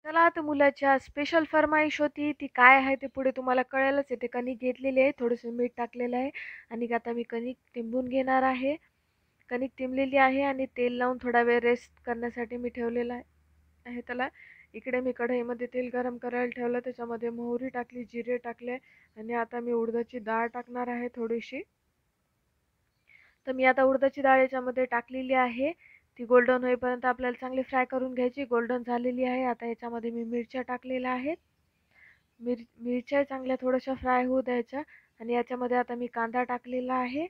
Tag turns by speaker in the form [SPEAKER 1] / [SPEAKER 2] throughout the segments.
[SPEAKER 1] चला आता मुलाच्या स्पेशल फर्माईश होती ती काय आहे ते पुढे तुम्हाला कळेलच. येथे कणिक घेतलेली आहे, थोडंसं मीठ टाकलेलं आहे आणि आता मी कणिक तिंबून घेणार आहे. कणिक तिंबलेली आहे आणि तेल लावून थोडा वेळ रेस्ट करण्यासाठी मी ठेवलेला आहे त्याला. इकडे मी कढईमध्ये तेल गरम करायला ठेवलं, त्याच्यामध्ये मोहरी टाकली, जिरे टाकले आणि आता मी उडदाची डाळ टाकणार आहे थोडीशी. तर मी आता उडदाची डाळ याच्यामध्ये टाकलेली आहे. ती गोल्डन होईपर्यंत आपल्याला चांगली फ्राय करून घ्यायची. गोल्डन झालेली आहे. आता याच्यामध्ये मी मिरच्या टाकलेल्या आहेत. मिरच्या चांगल्या थोड्याशा फ्राय होऊ द्यायच्या आणि याच्यामध्ये आता मी कांदा टाकलेला आहे.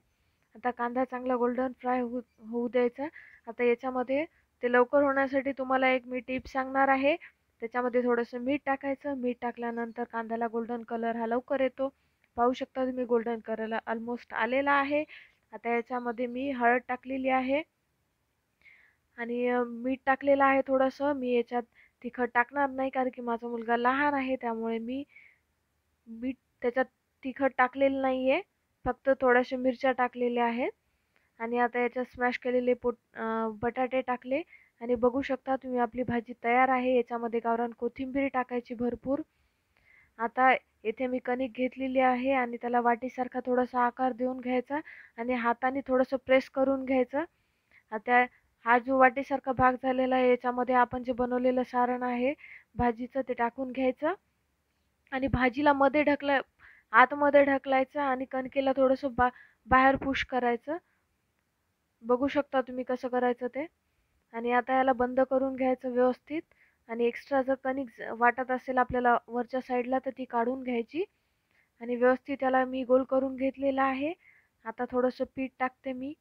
[SPEAKER 1] आता कांदा चांगला गोल्डन फ्राय होऊ द्यायचा. आता याच्यामध्ये ते लवकर होण्यासाठी तुम्हाला एक मी टिप सांगणार आहे. त्याच्यामध्ये थोडंसं मीठ टाकायचं. मीठ टाकल्यानंतर कांद्याला गोल्डन कलर हा लवकर येतो. पाहू शकता तुम्ही गोल्डन कलर ऑलमोस्ट आलेला आहे. आता याच्यामध्ये मी हळद टाकलेली आहे आणि मीठ टाकलेलं आहे थोडंसं. मी याच्यात तिखट टाकणार नाही कारण की माझा मुलगा लहान आहे, त्यामुळे मी मीठ त्याच्यात तिखट टाकलेलं नाही आहे. फक्त थोड्याशा मिरच्या टाकलेल्या आहेत आणि आता याच्यात स्मॅश केलेले बटाटे टाकले आणि बघू शकता तुम्ही आपली भाजी तयार आहे. याच्यामध्ये गावरान कोथिंबीर टाकायची भरपूर. आता येथे मी कणिक घेतलेली आहे आणि त्याला वाटीसारखा थोडासा आकार देऊन घ्यायचा आणि हाताने थोडंसं प्रेस करून घ्यायचं. आता हा जो वाटीसारखा भाग झालेला आहे याच्यामध्ये आपण जे बनवलेलं सारण आहे भाजीचं ते टाकून घ्यायचं आणि भाजीला आतमध्ये ढकलायचं आणि कणकेला थोडंसं बाहेर पुश करायचं. बघू शकता तुम्ही कसं करायचं ते. आणि आता याला बंद करून घ्यायचं व्यवस्थित आणि एक्स्ट्रा जर कणिक वाटत असेल आपल्याला वरच्या साईडला तर ती काढून घ्यायची आणि व्यवस्थित याला मी गोल करून घेतलेला आहे. आता थोडंसं पीठ टाकते मी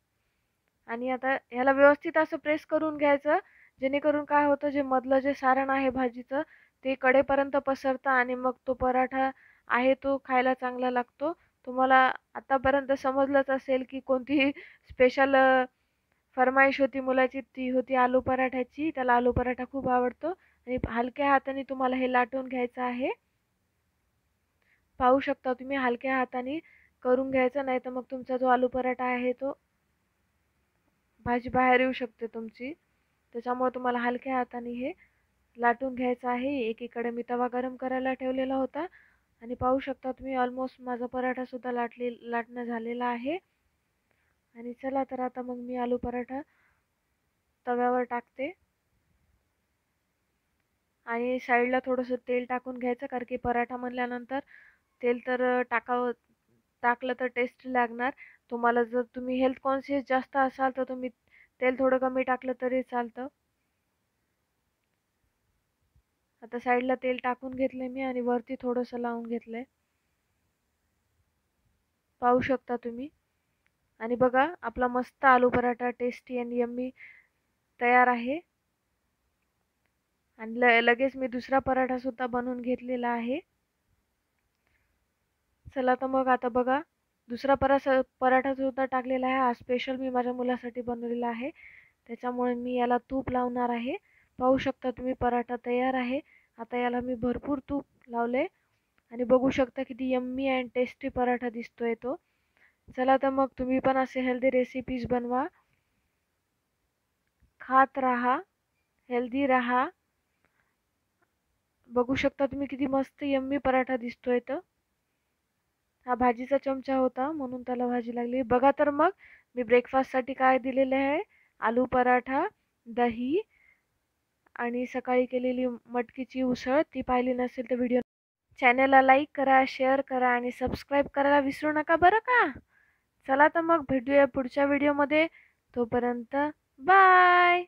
[SPEAKER 1] आणि आता ह्याला व्यवस्थित असं प्रेस करून घ्यायचं, जेणेकरून काय होतं जे मधलं जे सारण आहे भाजीचं ते कडेपर्यंत पसरतं आणि मग तो पराठा आहे तो खायला चांगला लागतो. तुम्हाला आतापर्यंत समजलंच असेल की कोणती स्पेशल फर्माईश होती मुलाची, ती होती आलू पराठ्याची. त्याला आलू पराठा खूप आवडतो आणि हलक्या हाताने तुम्हाला हे लाटून घ्यायचं आहे. पाहू शकता तुम्ही हलक्या हाताने करून घ्यायचं, नाही तर मग तुमचा जो आलू पराठा आहे तो भाजी बाहेर येऊ शकते तुमची. त्याच्यामुळे तुम्हाला हलक्या हाताने हे लाटून घ्यायचं आहे. एकीकडे मी तवा गरम करायला ठेवलेला होता आणि पाहू शकता तुम्ही ऑलमोस्ट माझा पराठा सुद्धा लाटणं झालेला आहे. आणि चला तर आता मग मी आलू पराठा तव्यावर टाकते आणि साईडला थोडंसं तेल टाकून घ्यायचं कारण की पराठा म्हणल्यानंतर तेल तर टाकलं तर टेस्ट लागणार. तुम्हाला जर तुम्ही हेल्थ कॉन्शियस जास्त असाल तर तुम्ही तेल थोडं कमी टाकलं तरी चालतं. आता साईडला तेल टाकून घेतलंय मी आणि वरती थोडंसं लावून घेतलंय. पाहू शकता तुम्ही. आणि बघा आपला मस्त आलू पराठा टेस्टी आणि यम्मी तयार आहे. आणि लगेच मी दुसरा पराठा सुद्धा बनवून घेतलेला आहे. चला तर मग आता बघा दुसरा पराठा सुद्धा टाकलेला आहे. हा स्पेशल मी माझ्या मुलासाठी बनवलेला आहे, त्याच्यामुळे मी याला तूप लावणार आहे. पाहू शकता तुम्ही पराठा तयार आहे. आता याला मी भरपूर तूप लावले आणि बघू शकता किती यम्मी अँड टेस्टी पराठा दिसतोय तो. चला तर मग तुम्ही पण असे हेल्दी रेसिपीज बनवा, खात राहा, हेल्दी राहा. बघू शकता तुम्ही किती मस्त यम्मी पराठा दिसतोय तर. हा भाजीचा चमचा होता म्हणून त्याला भाजी लागली. बघा तर मग मी ब्रेकफास्टसाठी काय दिलेले आहे. आलू पराठा, दही आणि सकाळी केलेली मटकीची उसळ. ती पाहिली नसेल तर व्हिडिओ चॅनलला लाईक करा, शेअर करा आणि सबस्क्राईब करायला विसरू नका बरं का. चला तर मग भेटूया पुढच्या व्हिडिओमध्ये. तोपर्यंत बाय.